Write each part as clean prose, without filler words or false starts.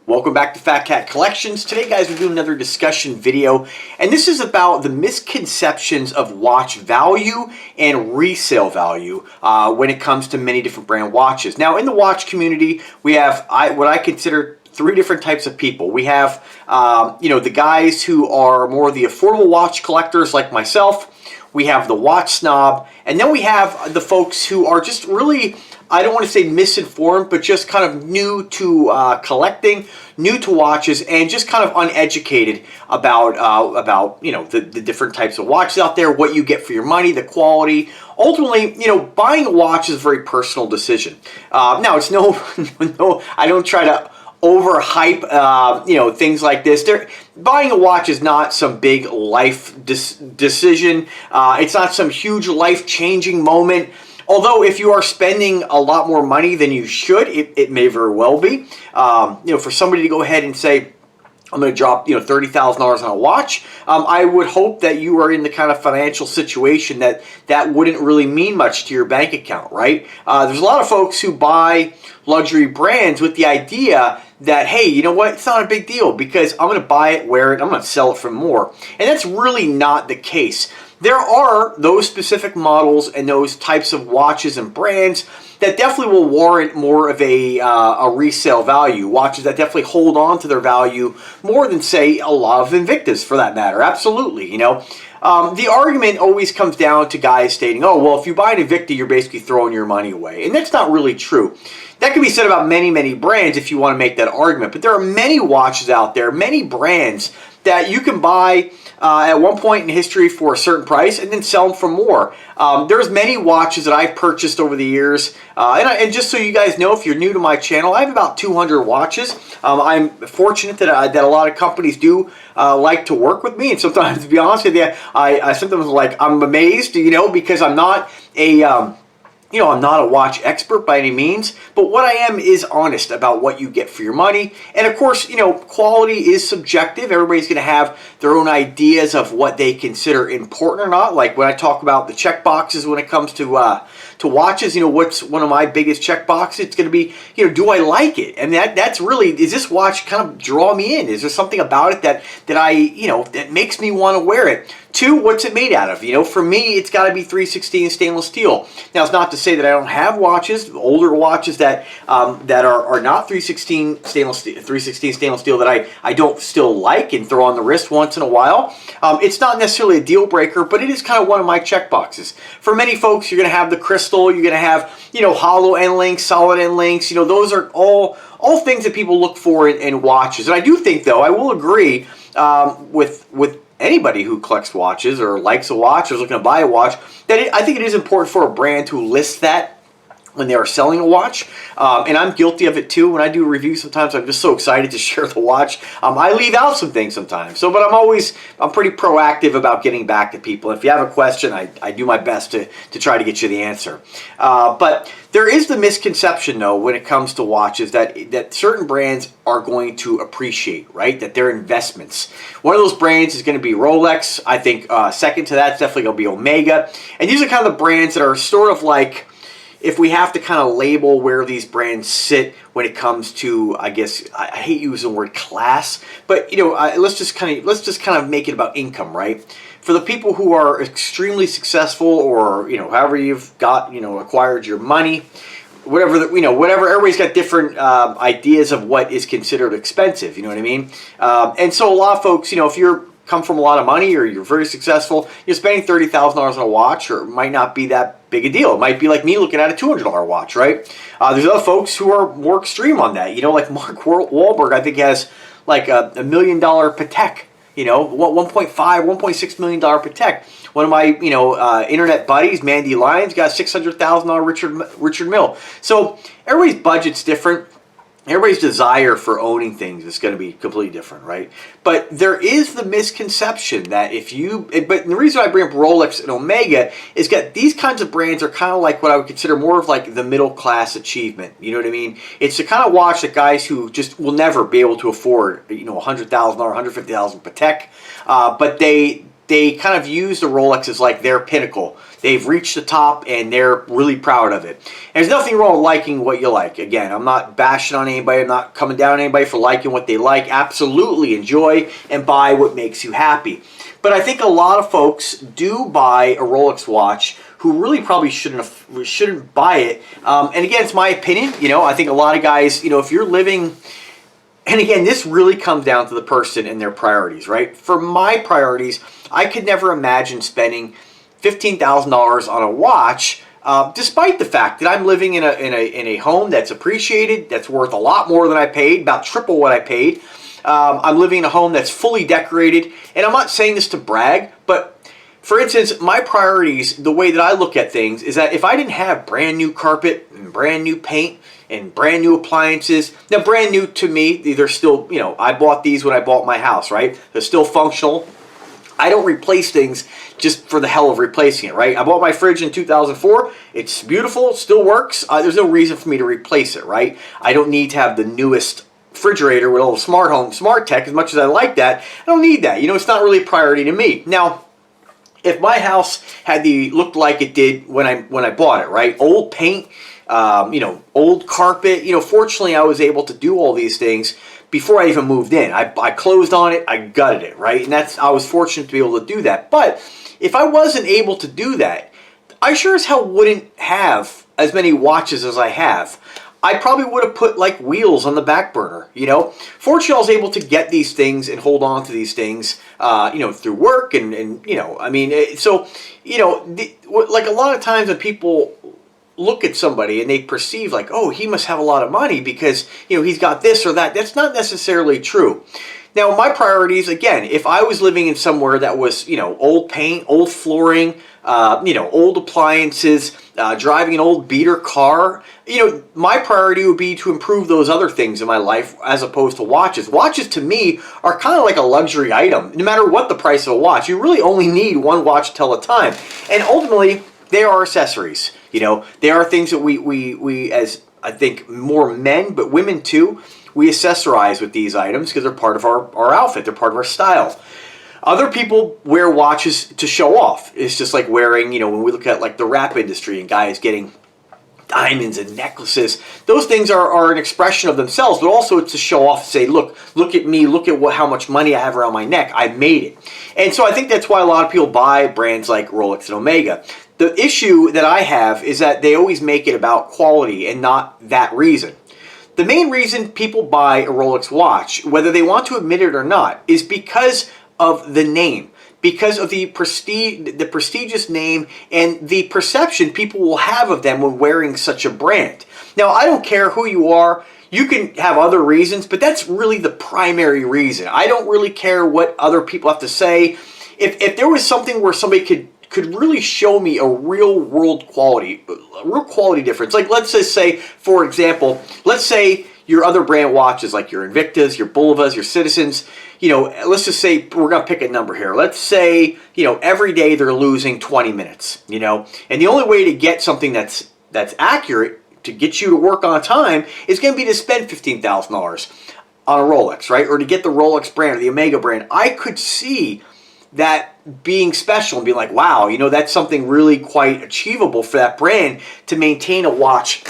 Welcome back to Fat Cat Collections. Today, guys, we're doing another discussion video, and this is about the misconceptions of watch value and resale value when it comes to many different brand watches. Now, in the watch community, we have what I consider three different types of people. We have, the guys who are more the affordable watch collectors like myself. We have the watch snob, and then we have the folks who are just really, I don't want to say misinformed, but just kind of new to collecting, new to watches, and just kind of uneducated about the different types of watches out there, what you get for your money, the quality. Ultimately, buying a watch is a very personal decision. Now, it's no, I don't try to overhype, things like this. Buying a watch is not some big life decision. It's not some huge life-changing moment. Although if you are spending a lot more money than you should, it may very well be. For somebody to go ahead and say, I'm going to drop, $30,000 on a watch. I would hope that you are in the kind of financial situation that wouldn't really mean much to your bank account, right? There's a lot of folks who buy luxury brands with the idea that, hey, you know what, it's not a big deal because I'm going to buy it, wear it, I'm going to sell it for more. And that's really not the case. There are those specific models and those types of watches and brands that definitely will warrant more of a resale value. Watches that definitely hold on to their value more than, say, a lot of Invictas for that matter. Absolutely, The argument always comes down to guys stating, oh, well, if you buy an Invicta, you're basically throwing your money away. And that's not really true. That can be said about many, many brands if you want to make that argument. But there are many watches out there, many brands that you can buy at one point in history for a certain price and then sell them for more. There's many watches that I've purchased over the years. And just so you guys know, if you're new to my channel, I have about 200 watches. I'm fortunate that a lot of companies do like to work with me. And sometimes, to be honest with you, I sometimes I'm amazed, because I'm not I'm not a watch expert by any means, but what I am is honest about what you get for your money. And of course, quality is subjective. Everybody's going to have their own ideas of what they consider important or not. Like when I talk about the check boxes when it comes to watches, what's one of my biggest check boxes? It's going to be, do I like it? And that's really, is this watch kind of draw me in? Is there something about it that that makes me want to wear it? Two, what's it made out of? For me, it's got to be 316 stainless steel. Now, it's not to say that I don't have watches, older watches that are not 316 stainless steel that I don't still like and throw on the wrist once in a while. It's not necessarily a deal breaker, but it is kind of one of my check boxes. For many folks, you're going to have the crystal, you're going to have hollow end links, solid end links. Those are all things that people look for in watches. And I do think, though, I will agree with anybody who collects watches or likes a watch or is looking to buy a watch, that I think it is important for a brand to list that when they are selling a watch. And I'm guilty of it too. When I do reviews, sometimes I'm just so excited to share the watch. I leave out some things sometimes. But I'm pretty proactive about getting back to people. If you have a question, I do my best to try to get you the answer. But there is the misconception, though, when it comes to watches that certain brands are going to appreciate, right? That they're investments. One of those brands is going to be Rolex. I think second to that is definitely going to be Omega. And these are kind of the brands that are sort of like, if we have to kind of label where these brands sit when it comes to, I guess, I hate using the word class, but let's just kind of make it about income, right? For the people who are extremely successful, or however you've got acquired your money, whatever everybody's got different ideas of what is considered expensive. You know what I mean? And so a lot of folks, if you're come from a lot of money or you're very successful, you're spending $30,000 on a watch, or it might not be that big a deal. It might be like me looking at a $200 watch, right? There's other folks who are more extreme on that. Like Mark Wahlberg, I think has like a $1 million Patek, $1.6 million Patek. One of my, internet buddies, Mandy Lyons, got $600,000 Richard Mille. So everybody's budget's different. Everybody's desire for owning things is going to be completely different, right? But there is the misconception that but the reason I bring up Rolex and Omega is that these kinds of brands are kind of like what I would consider more of like the middle class achievement. You know what I mean? It's the kind of watch that guys who just will never be able to afford, $100,000 or $150,000 Patek, but they they kind of use the Rolex as like their pinnacle. They've reached the top and they're really proud of it. And there's nothing wrong with liking what you like. Again, I'm not bashing on anybody. I'm not coming down on anybody for liking what they like. Absolutely enjoy and buy what makes you happy. But I think a lot of folks do buy a Rolex watch who really probably shouldn't buy it. And again, it's my opinion. You know, I think a lot of guys, you know, if you're living... And again, this really comes down to the person and their priorities, right? For my priorities, I could never imagine spending $15,000 on a watch, despite the fact that I'm living in a home that's appreciated, that's worth a lot more than I paid, about triple what I paid. I'm living in a home that's fully decorated, and I'm not saying this to brag, but for instance, my priorities, the way that I look at things, is that if I didn't have brand new carpet and brand new paint and brand new appliances, now brand new to me, they're still, you know, I bought these when I bought my house, right? They're still functional. I don't replace things just for the hell of replacing it, right? I bought my fridge in 2004. It's beautiful, it still works. There's no reason for me to replace it, right? I don't need to have the newest refrigerator with all the smart tech. As much as I like that, I don't need that. You know, it's not really a priority to me. Now, if my house looked like it did when I bought it, right? Old paint, you know, old carpet. You know, fortunately, I was able to do all these things before I even moved in. I closed on it, I gutted it, right? And I was fortunate to be able to do that. But if I wasn't able to do that, I sure as hell wouldn't have as many watches as I have. I probably would have put like wheels on the back burner, you know. Fortunately, I was able to get these things and hold on to these things, you know, through work and you know, I mean, so, you know, like a lot of times when people look at somebody and they perceive like, oh, he must have a lot of money because, you know, he's got this or that. That's not necessarily true. Now, my priorities, again, if I was living in somewhere that was, you know, old paint, old flooring, you know, old appliances, driving an old beater car, you know, my priority would be to improve those other things in my life as opposed to watches. Watches to me are kind of like a luxury item. No matter what the price of a watch, you really only need one watch to tell the time. And ultimately, they are accessories. You know, they are things that we as I think more men, but women too, we accessorize with these items because they're part of our outfit. They're part of our style. Other people wear watches to show off. It's just like wearing, you know, when we look at like the rap industry and guys getting diamonds and necklaces, those things are an expression of themselves, but also it's to show off, to say, look at me, look at how much money I have around my neck. I made it. And so I think that's why a lot of people buy brands like Rolex and Omega. The issue that I have is that they always make it about quality and not that reason. The main reason people buy a Rolex watch, whether they want to admit it or not, is because of the name, because of the prestigious name and the perception people will have of them when wearing such a brand. Now, I don't care who you are. You can have other reasons, but that's really the primary reason. I don't really care what other people have to say. If there was something where somebody could really show me a real quality difference. Like let's just say, for example, let's say your other brand watches, like your Invictas, your Bulivas, your Citizens, you know, let's just say, we're going to pick a number here. Let's say, you know, every day they're losing 20 minutes, you know, and the only way to get something that's accurate, to get you to work on time, is going to be to spend $15,000 on a Rolex, right? Or to get the Rolex brand or the Omega brand. I could see that being special and being like, wow, you know, that's something really quite achievable for that brand to maintain a watch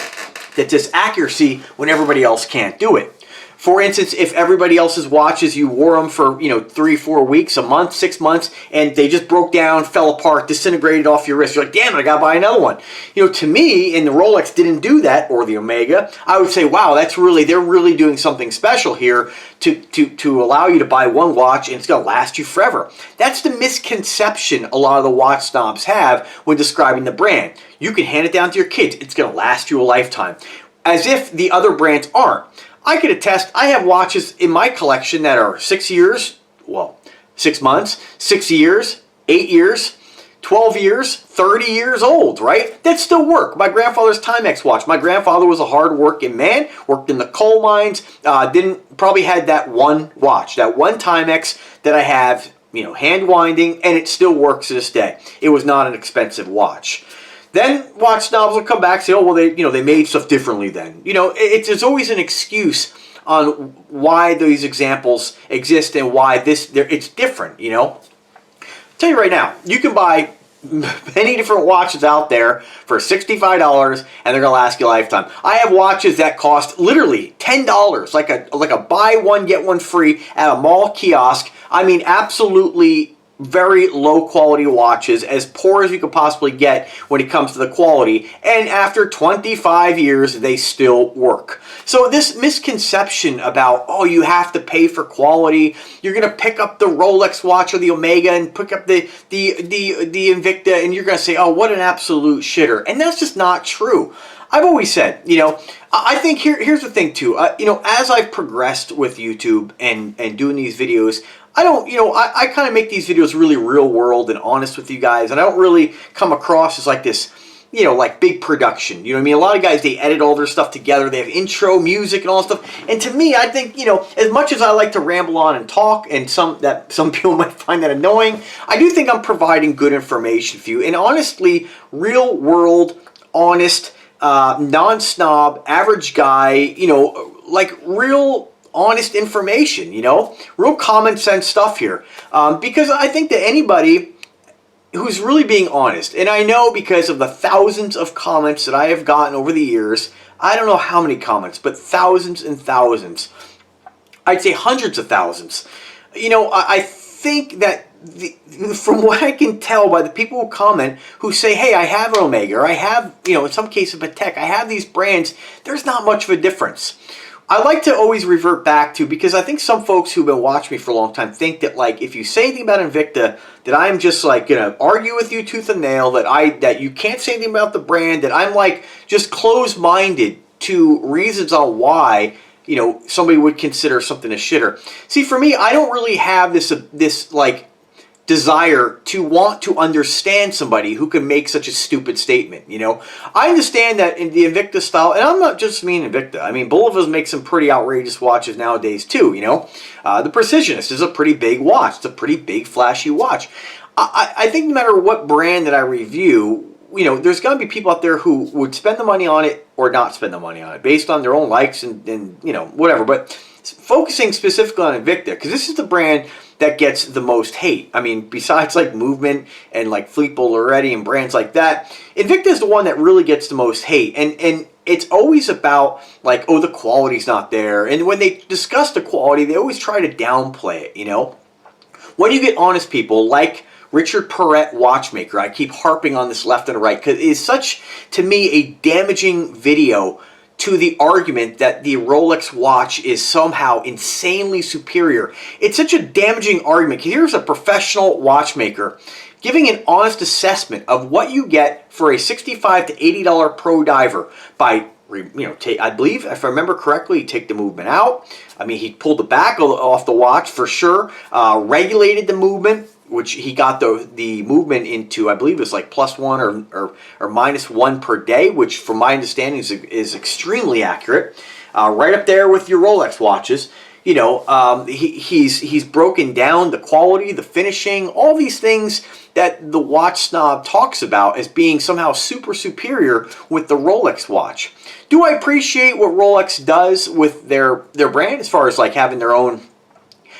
that does accuracy when everybody else can't do it. For instance, if everybody else's watches, you wore them for, you know, 3-4 weeks, a month, 6 months, and they just broke down, fell apart, disintegrated off your wrist, you're like, damn it, I gotta buy another one. You know, to me, and the Rolex didn't do that, or the Omega, I would say, wow, they're really doing something special here to allow you to buy one watch and it's gonna last you forever. That's the misconception a lot of the watch snobs have when describing the brand. You can hand it down to your kids, it's gonna last you a lifetime. As if the other brands aren't. I could attest, I have watches in my collection that are 6 years, well, 6 months, 6 years, 8 years, 12 years, 30 years old, right? That still work. My grandfather's Timex watch. My grandfather was a hard-working man, worked in the coal mines, probably had that one watch, that one Timex that I have, you know, hand winding, and it still works to this day. It was not an expensive watch. Then watch snobs will come back and say, oh, well, they made stuff differently then. You know, there's always an excuse on why these examples exist and why it's different, you know. Tell you right now, you can buy many different watches out there for $65 and they're going to last you a lifetime. I have watches that cost literally $10, like a buy one get one free at a mall kiosk. I mean, absolutely very low quality watches, as poor as you could possibly get when it comes to the quality, and after 25 years they still work. So this misconception about, oh, you have to pay for quality, you're gonna pick up the Rolex watch or the Omega and pick up the Invicta and you're gonna say, oh, what an absolute shitter. And that's just not true. I've always said, you know, I think here's the thing too, you know, as I've progressed with YouTube and doing these videos, I don't, you know, I kind of make these videos really real world and honest with you guys, and I don't really come across as like this, you know, like big production. You know what I mean? A lot of guys, they edit all their stuff together, they have intro music and all that stuff, and to me, I think, you know, as much as I like to ramble on and talk, and some people might find that annoying, I do think I'm providing good information for you, and honestly, real world, honest, non-snob, average guy, you know, like real honest information, you know, real common sense stuff here, because I think that anybody who's really being honest, and I know because of the thousands of comments that I have gotten over the years, I don't know how many comments, but thousands and thousands, I'd say hundreds of thousands, you know, I think that from what I can tell by the people who comment, who say, hey, I have an Omega, or I have, you know, in some cases Patek, I have these brands, there's not much of a difference. I like to always revert back to, because I think some folks who've been watching me for a long time think that, like, if you say anything about Invicta, that I'm just like gonna argue with you tooth and nail, that you can't say anything about the brand, that I'm like just closed-minded to reasons on why, you know, somebody would consider something a shitter. See, for me, I don't really have this like desire to want to understand somebody who can make such a stupid statement, you know. I understand that in the Invicta style, and I'm not just mean Invicta, I mean, Bulova make some pretty outrageous watches nowadays too, you know. The Precisionist is a pretty big watch. It's a pretty big, flashy watch. I think no matter what brand that I review, you know, there's going to be people out there who would spend the money on it or not spend the money on it based on their own likes and you know, whatever. But focusing specifically on Invicta, because this is the brand that gets the most hate. I mean, besides like Movement and like Philippe Bolloré and brands like that, Invicta is the one that really gets the most hate. And it's always about like, oh, the quality's not there. And when they discuss the quality, they always try to downplay it, you know. When you get honest people like Richard Perret Watchmaker, I keep harping on this left and right because it is such, to me, a damaging video to the argument that the Rolex watch is somehow insanely superior. It's such a damaging argument. Here's a professional watchmaker giving an honest assessment of what you get for a $65 to $80 pro diver by, you know, I believe, if I remember correctly, he take the movement out. I mean, he pulled the back off the watch for sure, regulated the movement, which he got the movement into, I believe it was like +1 or -1 per day, which from my understanding is extremely accurate. Right up there with your Rolex watches. You know, he's broken down the quality, the finishing, all these things that the watch snob talks about as being somehow super superior with the Rolex watch. Do I appreciate what Rolex does with their brand as far as like having their own,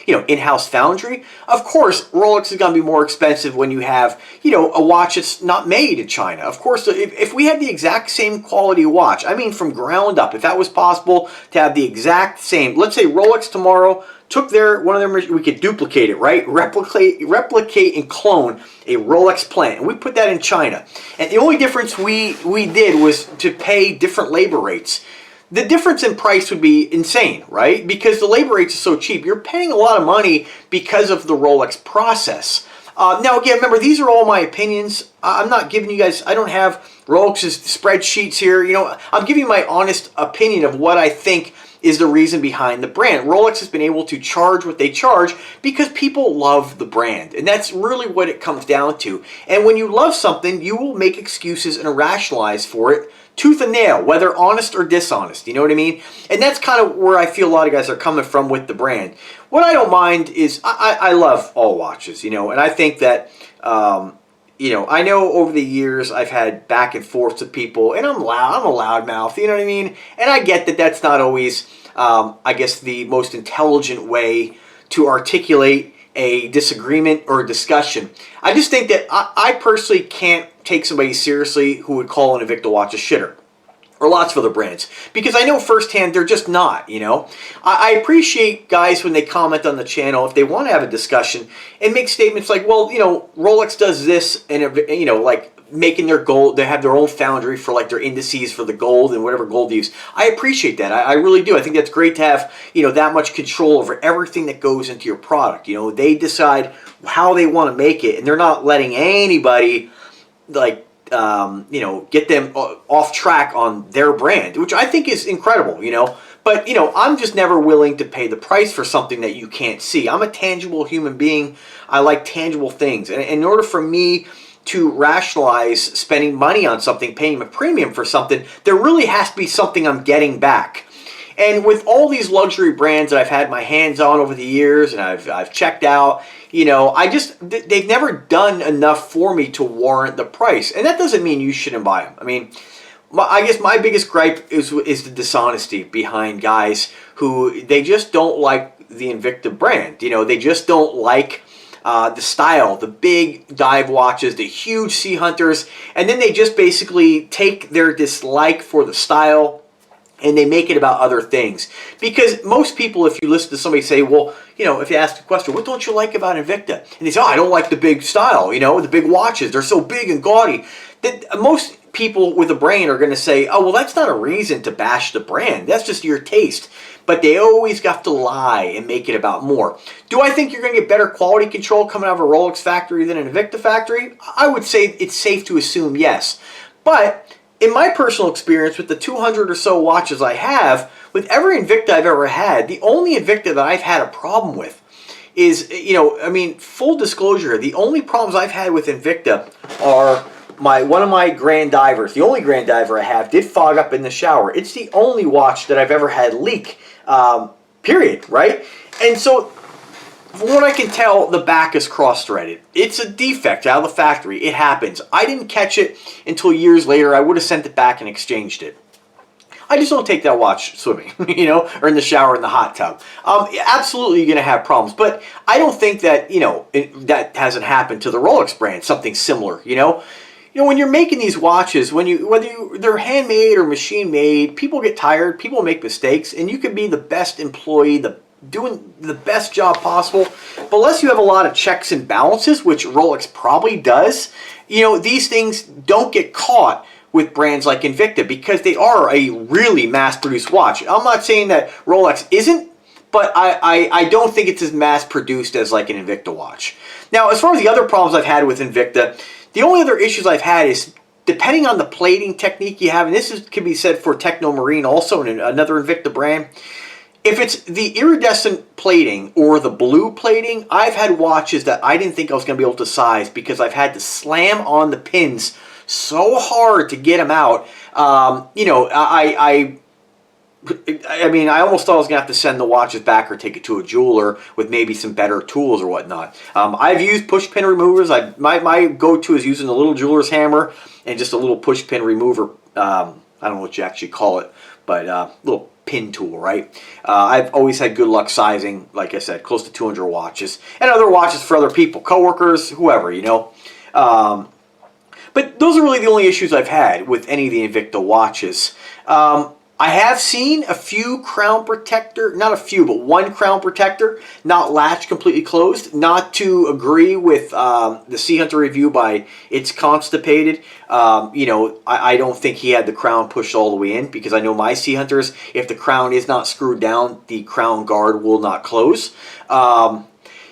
you know, in-house foundry? Of course, Rolex is going to be more expensive when you have, you know, a watch that's not made in China. Of course, if we had the exact same quality watch, I mean from ground up, if that was possible to have the exact same, let's say Rolex tomorrow took one of their, we could duplicate it, right? Replicate and clone a Rolex plant, and we put that in China. And the only difference we did was to pay different labor rates. The difference in price would be insane, right? Because the labor rates are so cheap. You're paying a lot of money because of the Rolex process. Now, again, remember, these are all my opinions. I'm not giving you guys, I don't have Rolex's spreadsheets here. You know, I'm giving you my honest opinion of what I think is the reason behind the brand. Rolex has been able to charge what they charge because people love the brand. And that's really what it comes down to. And when you love something, you will make excuses and rationalize for it tooth and nail, whether honest or dishonest. You know what I mean? And that's kind of where I feel a lot of guys are coming from with the brand. What I don't mind is I love all watches, you know, and I think that, you know, I know over the years I've had back and forth with people, and I'm a loudmouth, you know what I mean? And I get that that's not always, I guess, the most intelligent way to articulate a disagreement or a discussion. I just think that I personally can't take somebody seriously who would call an Invicta watch a shitter, or lots of other brands, because I know firsthand they're just not, you know. I appreciate guys when they comment on the channel, if they want to have a discussion and make statements like, well, you know, Rolex does this, and, you know, like making their gold, they have their own foundry for like their indices for the gold and whatever gold they use. I appreciate that. I really do. I think that's great to have, you know, that much control over everything that goes into your product. You know, they decide how they want to make it, and they're not letting anybody, like, you know, get them off track on their brand, which I think is incredible, you know. But, you know, I'm just never willing to pay the price for something that you can't see. I'm a tangible human being. I like tangible things. And in order for me to rationalize spending money on something, paying a premium for something, there really has to be something I'm getting back. And with all these luxury brands that I've had my hands on over the years, and I've checked out, you know, they've never done enough for me to warrant the price. And that doesn't mean you shouldn't buy them. I mean, I guess my biggest gripe is the dishonesty behind guys who, they just don't like the Invicta brand. You know, they just don't like the style, the big dive watches, the huge sea hunters, and then they just basically take their dislike for the style and they make it about other things. Because most people, if you listen to somebody say, well, you know, if you ask the question, what don't you like about Invicta? And they say, oh, I don't like the big style, you know, the big watches, they're so big and gaudy. That most people with a brain are going to say, oh, well, that's not a reason to bash the brand. That's just your taste. But they always have to lie and make it about more. Do I think you're going to get better quality control coming out of a Rolex factory than an Invicta factory? I would say it's safe to assume yes. But in my personal experience with the 200 or so watches I have, with every Invicta I've ever had, the only Invicta that I've had a problem with is, you know, I mean, full disclosure, the only problems I've had with Invicta are one of my grand divers, the only grand diver I have, did fog up in the shower. It's the only watch that I've ever had leak, period, right? And so, from what I can tell, the back is cross-threaded. It's a defect out of the factory. It happens. I didn't catch it until years later. I would have sent it back and exchanged it. I just don't take that watch swimming, you know, or in the shower in the hot tub. Absolutely, you're going to have problems. But I don't think that, you know, that hasn't happened to the Rolex brand, something similar, you know. You know, when you're making these watches, they're handmade or machine made, people get tired, people make mistakes, and you can be the best employee, doing the best job possible, but unless you have a lot of checks and balances, which Rolex probably does, you know, these things don't get caught with brands like Invicta because they are a really mass-produced watch. I'm not saying that Rolex isn't, but I don't think it's as mass-produced as like an Invicta watch. Now, as far as the other problems I've had with Invicta, the only other issues I've had is, depending on the plating technique you have, and can be said for Techno Marine also, and another Invicta brand, if it's the iridescent plating or the blue plating, I've had watches that I didn't think I was going to be able to size because I've had to slam on the pins so hard to get them out. You know, I mean, I almost thought I was going to have to send the watches back or take it to a jeweler with maybe some better tools or whatnot. I've used push pin removers. My go-to is using a little jeweler's hammer and just a little push pin remover. I don't know what you actually call it, but little pin tool, right? I've always had good luck sizing, like I said, close to 200 watches. And other watches for other people, coworkers, whoever, you know. But those are really the only issues I've had with any of the Invicta watches. I have seen a few crown protector, not a few, but one crown protector not latch completely closed. Not to agree with the Sea Hunter review by It's Constipated. You know, I don't think he had the crown pushed all the way in, because I know my Sea Hunters, if the crown is not screwed down, the crown guard will not close.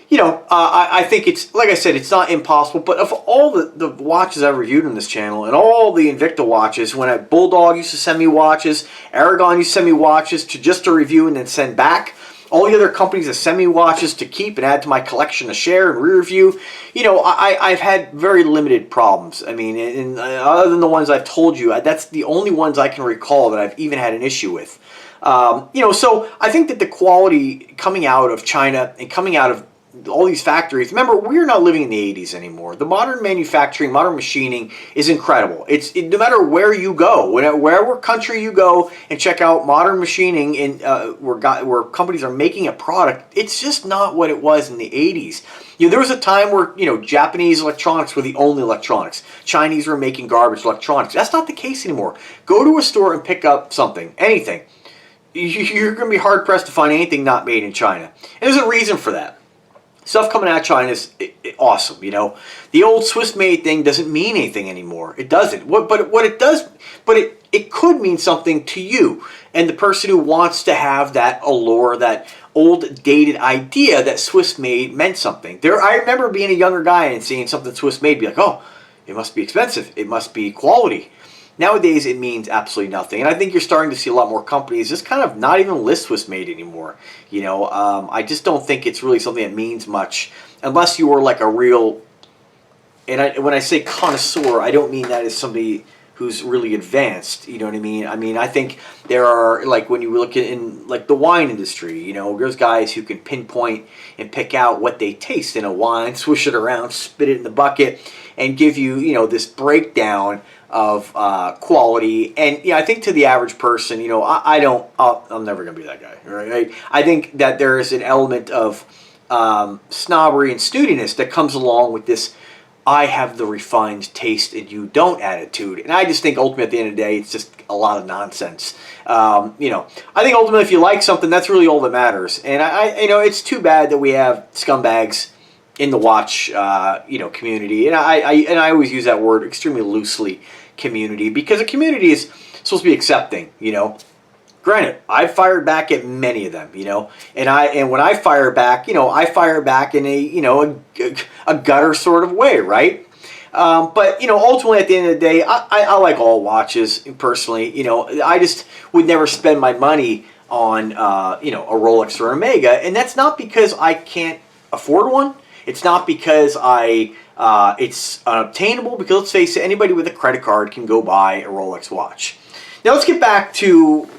You know, I think it's, like I said, it's not impossible, but of all the watches I've reviewed on this channel, and all the Invicta watches, when Bulldog used to send me watches, Aragon used to send me watches just to review and then send back, all the other companies that send me watches to keep and add to my collection to share and re-review, you know, I've had very limited problems. I mean, and other than the ones I've told you, that's the only ones I can recall that I've even had an issue with. You know, so I think that the quality coming out of China and coming out of all these factories. Remember, we're not living in the 80s anymore. The modern manufacturing, modern machining is incredible. No matter where you go, wherever country you go and check out modern machining and where companies are making a product, it's just not what it was in the 80s. There was a time where, Japanese electronics were the only electronics. Chinese were making garbage electronics. That's not the case anymore. Go to a store and pick up something, anything. You're going to be hard-pressed to find anything not made in China. And there's a reason for that. Stuff coming out of China is awesome, The old Swiss-made thing doesn't mean anything anymore. It doesn't. What it does, but it could mean something to you and the person who wants to have that allure, that old dated idea that Swiss-made meant something. I remember being a younger guy and seeing something Swiss-made, be like, oh, it must be expensive. It must be quality. Nowadays, it means absolutely nothing. And I think you're starting to see a lot more companies just kind of not even list Swiss-made anymore. I just don't think it's really something that means much unless you are like a real, and when I say connoisseur, I don't mean that as somebody who's really advanced, you know what I mean? I mean, I think there are, like when you look in like the wine industry, there's guys who can pinpoint and pick out what they taste in a wine, swish it around, spit it in the bucket, and give you, this breakdown of quality. And I think to the average person, I'm never going to be that guy, right? I think that there is an element of snobbery and snootiness that comes along with this I have the refined taste and you don't attitude. And I just think ultimately at the end of the day, it's just a lot of nonsense. I think ultimately if you like something, that's really all that matters. And it's too bad that we have scumbags in the watch, community. And I always use that word extremely loosely, community, because a community is supposed to be accepting, Granted, I fired back at many of them, and when I fire back, I fire back in a gutter sort of way, right? But ultimately at the end of the day, I like all watches personally. I just would never spend my money on a Rolex or Omega, and that's not because I can't afford one. It's not because it's unobtainable. Because let's face it, anybody with a credit card can go buy a Rolex watch. Now let's get back to,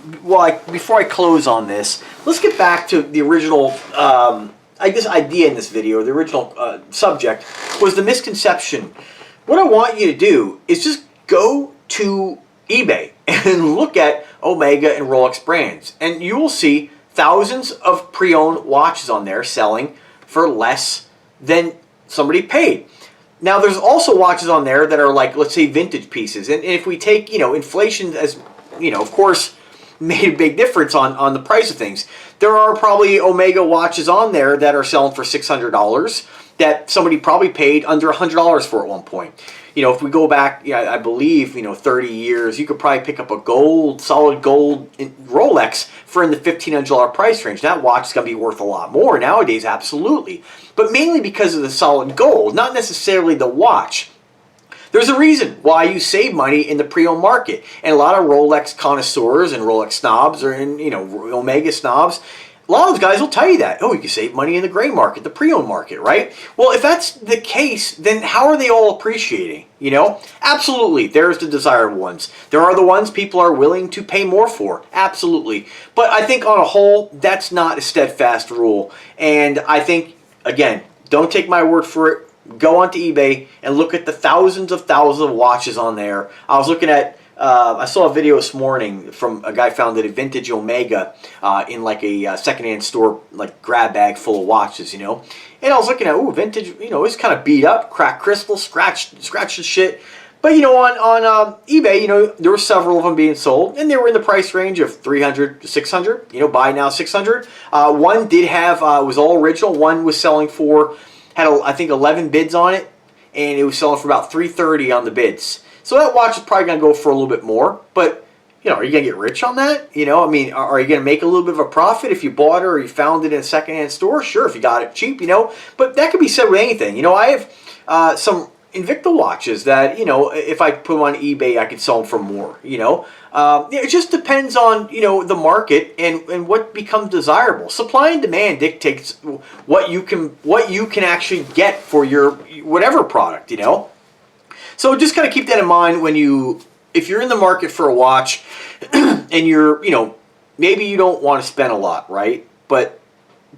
before I close on this, let's get back to the original, idea in this video. The original subject was the misconception. What I want you to do is just go to eBay and look at Omega and Rolex brands. And you will see thousands of pre-owned watches on there selling for less than somebody paid. Now, there's also watches on there that are like, let's say, vintage pieces. And if we take, inflation as, of course, made a big difference on the price of things. There are probably Omega watches on there that are selling for $600 that somebody probably paid under $100 for at one point. If we go back, I believe, 30 years, you could probably pick up a solid gold Rolex for in the $1,500 price range. That watch is going to be worth a lot more nowadays, absolutely. But mainly because of the solid gold, not necessarily the watch. There's a reason why you save money in the pre-owned market. And a lot of Rolex connoisseurs and Rolex snobs, or Omega snobs, a lot of those guys will tell you that. Oh, you can save money in the gray market, the pre-owned market, right? Well, if that's the case, then how are they all appreciating? Absolutely, there's the desirable ones. There are the ones people are willing to pay more for. Absolutely. But I think on a whole, that's not a steadfast rule. And I think, again, don't take my word for it. Go onto eBay and look at the thousands of watches on there. I was looking at, I saw a video this morning from a guy found that a vintage Omega in like a secondhand store, like grab bag full of watches, And I was looking at, vintage, it's kind of beat up, cracked crystal, scratched and shit. But, on eBay, there were several of them being sold, and they were in the price range of $300 to $600, buy now $600. One did have, was all original. One was selling for, had, I think, 11 bids on it, and it was selling for about $330 on the bids. So that watch is probably going to go for a little bit more, but, are you going to get rich on that? Are you going to make a little bit of a profit if you bought it or you found it in a secondhand store? Sure, if you got it cheap, But that could be said with anything. I have some Invicta watches that, if I put them on eBay, I could sell them for more, It just depends on, the market and what becomes desirable. Supply and demand dictates what you can actually get for your whatever product, So just kind of keep that in mind if you're in the market for a watch and you're, maybe you don't want to spend a lot, right? But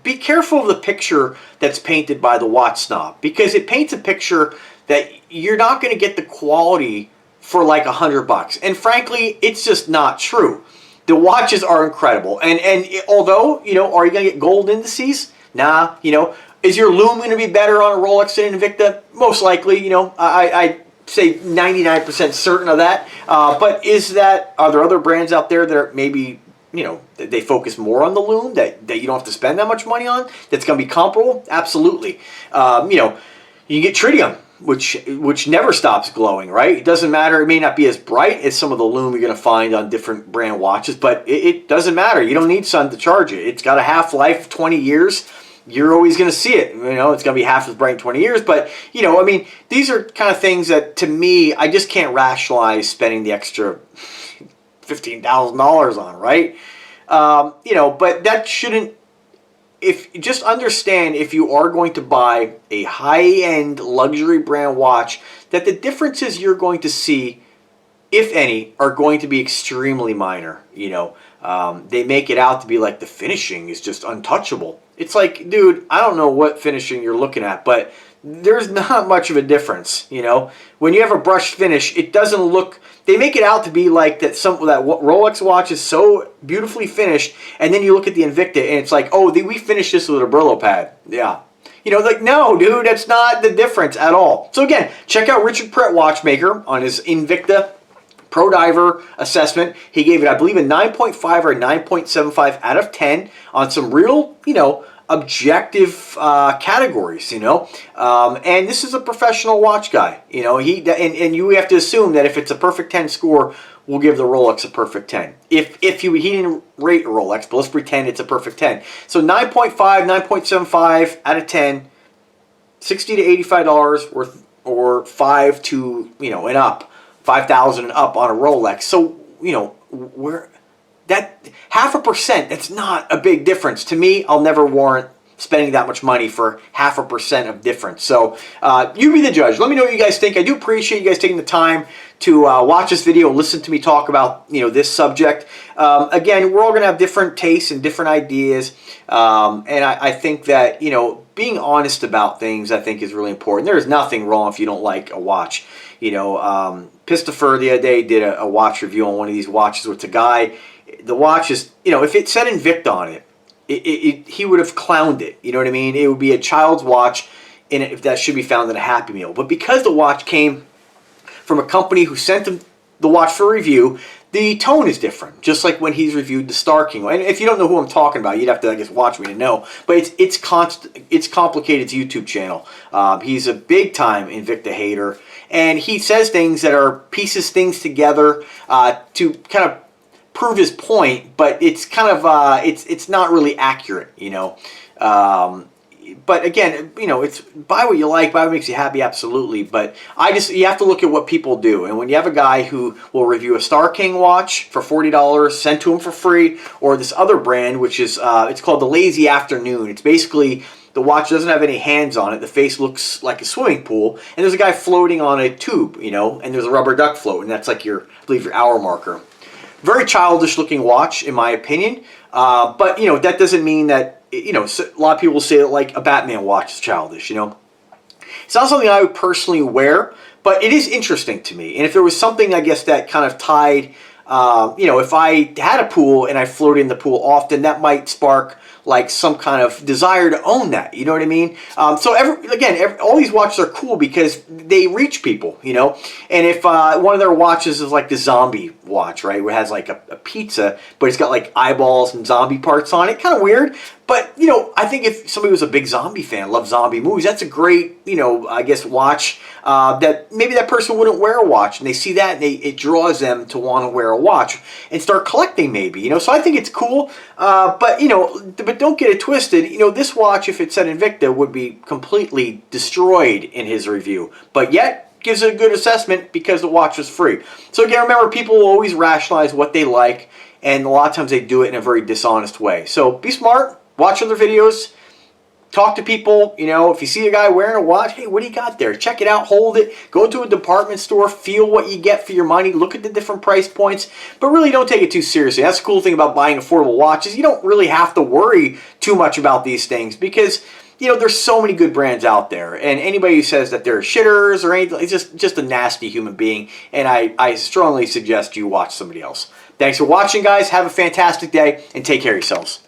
be careful of the picture that's painted by the watch snob, because it paints a picture that you're not going to get the quality for like $100. And frankly, it's just not true. The watches are incredible. And although, you know, are you going to get gold indices? Nah, you know. Is your lume going to be better on a Rolex than Invicta? Most likely, you know. I say 99% certain of that. But are there other brands out there that are maybe, you know, they focus more on the lume that you don't have to spend that much money on, that's going to be comparable? Absolutely. You know, you can get tritium, which never stops glowing, right? It doesn't matter. It may not be as bright as some of the lume you're going to find on different brand watches, but it doesn't matter. You don't need sun to charge it. It's got a half-life, 20 years. You're always going to see it. You know, it's going to be half as bright in 20 years. But, you know, I mean, these are kind of things that, to me, I just can't rationalize spending the extra $15,000 on, right? You know, but that shouldn't, just understand, if you are going to buy a high-end luxury brand watch, that the differences you're going to see, if any, are going to be extremely minor. You know, they make it out to be like the finishing is just untouchable. It's like, dude, I don't know what finishing you're looking at, but there's not much of a difference. You know, when you have a brushed finish, it doesn't look. They make it out to be like that. That Rolex watch is so beautifully finished, and then you look at the Invicta, and it's like, oh, we finished this with a Brillo pad. Yeah. You know, like, no, dude, that's not the difference at all. So again, check out Richard Pret Watchmaker on his Invicta Pro Diver assessment. He gave it, I believe, a 9.5 or a 9.75 out of 10 on some real, you know, objective categories, you know. And this is a professional watch guy, you know. And you have to assume that if it's a perfect 10 score, we'll give the Rolex a perfect 10. If he didn't rate a Rolex, but let's pretend it's a perfect 10. So 9.5, 9.75 out of 10, $60 to $85 worth, or 5 to, you know, and up. 5,000 and up on a Rolex. So, you know, that 0.5%, that's not a big difference. To me, I'll never warrant spending that much money for 0.5% of difference. So you be the judge. Let me know what you guys think. I do appreciate you guys taking the time to watch this video, listen to me talk about, you know, this subject. Again, we're all going to have different tastes and different ideas. And I think that, you know, being honest about things, I think, is really important. There is nothing wrong if you don't like a watch. You know, Christopher the other day did a watch review on one of these watches with a guy. The watch is, you know, if it said Invicta on it, he would have clowned it. You know what I mean? It would be a child's watch, and if that should be found in a Happy Meal. But because the watch came from a company who sent him the watch for review, the tone is different. Just like when he's reviewed the Star King. And if you don't know who I'm talking about, you'd have to, I guess, watch me to know. But it's Complicated's YouTube channel. He's a big time Invicta hater, and he says things that are pieces things together to kind of prove his point, but it's kind of it's not really accurate, you know. But again, you know, it's buy what you like, buy what makes you happy, absolutely. But you have to look at what people do. And when you have a guy who will review a Star King watch for $40, sent to him for free, or this other brand, which is it's called the Lazy Afternoon. It's basically, the watch doesn't have any hands on it. The face looks like a swimming pool, and there's a guy floating on a tube, you know, and there's a rubber duck float, and that's like I believe your hour marker. Very childish looking watch, in my opinion. But, you know, that doesn't mean that, you know, a lot of people say that, like, a Batman watch is childish, you know. It's not something I would personally wear, but it is interesting to me. And if there was something, I guess, that kind of tied, you know, if I had a pool and I floated in the pool often, that might spark, like, some kind of desire to own that. You know what I mean? So, again, all these watches are cool because they reach people, you know. And if one of their watches is like the zombie watch, right, where it has, like, a pizza, but it's got, like, eyeballs and zombie parts on it, kind of weird. But, you know, I think if somebody was a big zombie fan, loves zombie movies, that's a great, you know, I guess, watch that maybe that person wouldn't wear a watch. And they see that, and it draws them to want to wear a watch and start collecting maybe, you know. So I think it's cool. But, you know, but don't get it twisted. You know, this watch, if it said Invicta, would be completely destroyed in his review. But yet, gives it a good assessment because the watch was free. So again, remember, people will always rationalize what they like, and a lot of times they do it in a very dishonest way. So be smart. Watch other videos. talk to people. You know, if you see a guy wearing a watch, hey, what do you got there? Check it out, hold it, go to a department store, feel what you get for your money, look at the different price points, but really don't take it too seriously. That's the cool thing about buying affordable watches. You don't really have to worry too much about these things because, you know, there's so many good brands out there, and anybody who says that they're shitters or anything, it's just a nasty human being, and I strongly suggest you watch somebody else. Thanks for watching, guys. Have a fantastic day, and take care of yourselves.